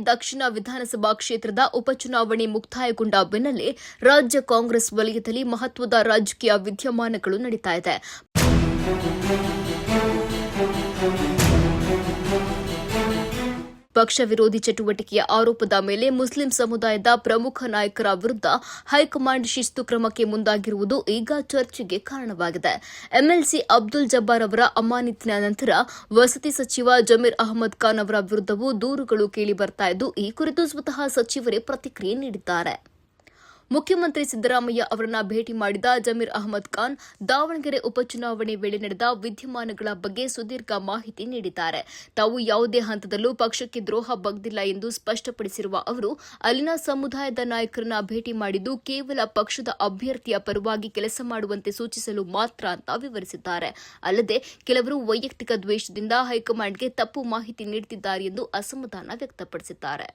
ದಕ್ಷಿಣ ವಿಧಾನಸಭಾ ಕ್ಷೇತ್ರದ ಉಪಚುನಾವಣೆ ಮುಕ್ತಾಯಗೊಂಡ ಬೆನ್ನಲ್ಲೇ ರಾಜ್ಯ ಕಾಂಗ್ರೆಸ್ ವಲಯದಲ್ಲಿ ಮಹತ್ವದ ರಾಜಕೀಯ ವಿದ್ಯಮಾನಗಳು ನಡೀತಾ ಇದೆ. ಪಕ್ಷ ವಿರೋಧಿ ಚಟುವಟಿಕೆಯ ಆರೋಪದ ಮೇಲೆ ಮುಸ್ಲಿಂ ಸಮುದಾಯದ ಪ್ರಮುಖ ನಾಯಕರ ವಿರುದ್ಧ ಹೈಕಮಾಂಡ್ ಶಿಸ್ತು ಕ್ರಮಕ್ಕೆ ಮುಂದಾಗಿರುವುದು ಈಗ ಚರ್ಚೆಗೆ ಕಾರಣವಾಗಿದೆ. ಎಂಎಲ್ಸಿ ಅಬ್ದುಲ್ ಜಬ್ಬಾರ್ ಅವರ ಅಮಾನತಿನ ನಂತರ ವಸತಿ ಸಚಿವ ಜಮೀರ್ ಅಹಮದ್ ಖಾನ್ ಅವರ ವಿರುದ್ಧವೂ ದೂರುಗಳು ಕೇಳಿಬರ್ತಾ ಇದ್ದು, ಈ ಕುರಿತು ಸ್ವತಃ ಸಚಿವರೇ ಪ್ರತಿಕ್ರಿಯೆ ನೀಡಿದ್ದಾರೆ. ಮುಖ್ಯಮಂತ್ರಿ ಸಿದ್ದರಾಮಯ್ಯ ಅವರನ್ನ ಭೇಟಿ ಮಾಡಿದ ಜಮೀರ್ ಅಹಮದ್ ಖಾನ್ ದಾವಣಗೆರೆ ಉಪಚುನಾವಣೆ ವೇಳೆ ನಡೆದ ವಿದ್ಯಮಾನಗಳ ಬಗ್ಗೆ ಸುದೀರ್ಘ ಮಾಹಿತಿ ನೀಡಿದ್ದಾರೆ. ತಾವು ಯಾವುದೇ ಹಂತದಲ್ಲೂ ಪಕ್ಷಕ್ಕೆ ದ್ರೋಹ ಬಗ್ದಿಲ್ಲ ಎಂದು ಸ್ಪಷ್ಟಪಡಿಸಿರುವ ಅವರು, ಅಲ್ಲಿನ ಸಮುದಾಯದ ನಾಯಕರನ್ನ ಭೇಟಿ ಮಾಡಿದ್ದು ಕೇವಲ ಪಕ್ಷದ ಅಭ್ಯರ್ಥಿಯ ಪರವಾಗಿ ಕೆಲಸ ಮಾಡುವಂತೆ ಸೂಚಿಸಲು ಮಾತ್ರ ಅಂತ ವಿವರಿಸಿದ್ದಾರೆ. ಅಲ್ಲದೆ ಕೆಲವರು ವೈಯಕ್ತಿಕ ದ್ವೇಷದಿಂದ ಹೈಕಮಾಂಡ್ಗೆ ತಪ್ಪು ಮಾಹಿತಿ ನೀಡುತ್ತಿದ್ದಾರೆ ಎಂದು ಅಸಮಾಧಾನ ವ್ಯಕ್ತಪಡಿಸಿದ್ದಾರೆ.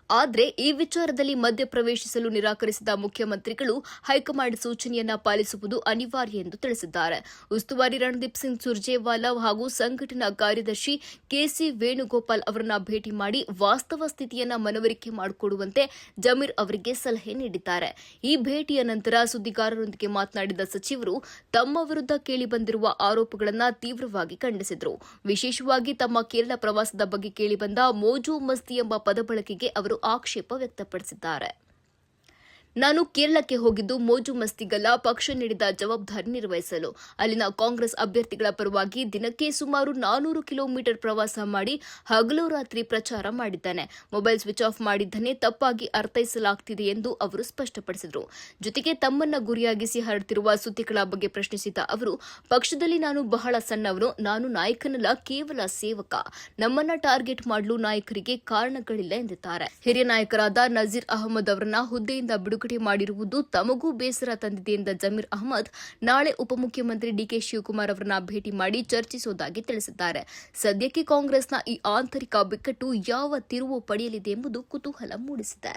ಆದರೆ ಈ ವಿಚಾರದಲ್ಲಿ ಮಧ್ಯಪ್ರವೇಶಿಸಲು ನಿರಾಕರಿಸಿದ ಮುಖ್ಯಮಂತ್ರಿಗಳು ಹೈಕಮಾಂಡ್ ಸೂಚನೆಯನ್ನ ಪಾಲಿಸುವುದು ಅನಿವಾರ್ಯ ಎಂದು ತಿಳಿಸಿದ್ದಾರೆ. ಉಸ್ತುವಾರಿ ರಣದೀಪ್ ಸಿಂಗ್ ಸುರ್ಜೇವಾಲಾ ಹಾಗೂ ಸಂಘಟನಾ ಕಾರ್ಯದರ್ಶಿ ಕೆಸಿ ವೇಣುಗೋಪಾಲ್ ಅವರನ್ನ ಭೇಟಿ ಮಾಡಿ ವಾಸ್ತವ ಸ್ಥಿತಿಯನ್ನ ಮನವರಿಕೆ ಮಾಡಿಕೊಡುವಂತೆ ಜಮೀರ್ ಅವರಿಗೆ ಸಲಹೆ ನೀಡಿದ್ದಾರೆ. ಈ ಭೇಟಿಯ ನಂತರ ಸುದ್ದಿಗಾರರೊಂದಿಗೆ ಮಾತನಾಡಿದ ಸಚಿವರು ತಮ್ಮ ವಿರುದ್ಧ ಕೇಳಿಬಂದಿರುವ ಆರೋಪಗಳನ್ನು ತೀವ್ರವಾಗಿ ಖಂಡಿಸಿದರು. ವಿಶೇಷವಾಗಿ ತಮ್ಮ ಕೇರಳ ಪ್ರವಾಸದ ಬಗ್ಗೆ ಕೇಳಿಬಂದ ಮೋಜು ಮಸ್ತಿ ಎಂಬ ಪದ ಬಳಕೆಗೆ ಅವರು ಆಕ್ಷೇಪ ವ್ಯಕ್ತಪಡಿಸಿದ್ದಾರೆ. ನಾನು ಕೇರಳಕ್ಕೆ ಹೋಗಿದ್ದು ಮೋಜು ಮಸ್ತಿಗಲ್ಲ, ಪಕ್ಷ ನೀಡಿದ ಜವಾಬ್ದಾರಿ ನಿರ್ವಹಿಸಲು. ಅಲ್ಲಿನ ಕಾಂಗ್ರೆಸ್ ಅಭ್ಯರ್ಥಿಗಳ ಪರವಾಗಿ ದಿನಕ್ಕೆ ಸುಮಾರು 400 ಕಿಲೋಮೀಟರ್ ಪ್ರವಾಸ ಮಾಡಿ ಹಗಲು ರಾತ್ರಿ ಪ್ರಚಾರ ಮಾಡಿದ್ದಾನೆ. ಮೊಬೈಲ್ ಸ್ವಿಚ್ ಆಫ್ ಮಾಡಿದ್ದನ್ನೇ ತಪ್ಪಾಗಿ ಅರ್ಥೈಸಲಾಗುತ್ತಿದೆ ಎಂದು ಅವರು ಸ್ಪಷ್ಟಪಡಿಸಿದರು. ಜೊತೆಗೆ ತಮ್ಮನ್ನ ಗುರಿಯಾಗಿಸಿ ಹರಡುತ್ತಿರುವ ಸುದ್ದಿಗಳ ಬಗ್ಗೆ ಪ್ರಶ್ನಿಸಿದ ಅವರು, ಪಕ್ಷದಲ್ಲಿ ನಾನು ಬಹಳ ಸಣ್ಣವನು, ನಾನು ನಾಯಕನಲ್ಲ, ಕೇವಲ ಸೇವಕ. ನಮ್ಮನ್ನ ಟಾರ್ಗೆಟ್ ಮಾಡಲು ನಾಯಕರಿಗೆ ಕಾರಣಗಳಿಲ್ಲ ಎಂದಿದ್ದಾರೆ. ಹಿರಿಯ ನಾಯಕರಾದ ನಜೀರ್ ಅಹಮದ್ ಅವರನ್ನ ಹುದ್ದೆಯಿಂದ ಬಿಡುಗಡೆ ಮಾಡಿರುವುದು ತಮಗೂ ಬೇಸರ ತಂದಿದೆ ಎಂದ ಜಮೀರ್ ಅಹಮದ್ ನಾಳೆ ಉಪಮುಖ್ಯಮಂತ್ರಿ ಡಿಕೆ ಶಿವಕುಮಾರ್ ಅವರನ್ನ ಭೇಟಿ ಮಾಡಿ ಚರ್ಚಿಸುವುದಾಗಿ ತಿಳಿಸಿದ್ದಾರೆ. ಸದ್ಯಕ್ಕೆ ಕಾಂಗ್ರೆಸ್ನ ಈ ಆಂತರಿಕ ಬಿಕ್ಕಟ್ಟು ಯಾವ ತಿರುವು ಪಡೆಯಲಿದೆ ಎಂಬುದು ಕುತೂಹಲ ಮೂಡಿಸಿದೆ.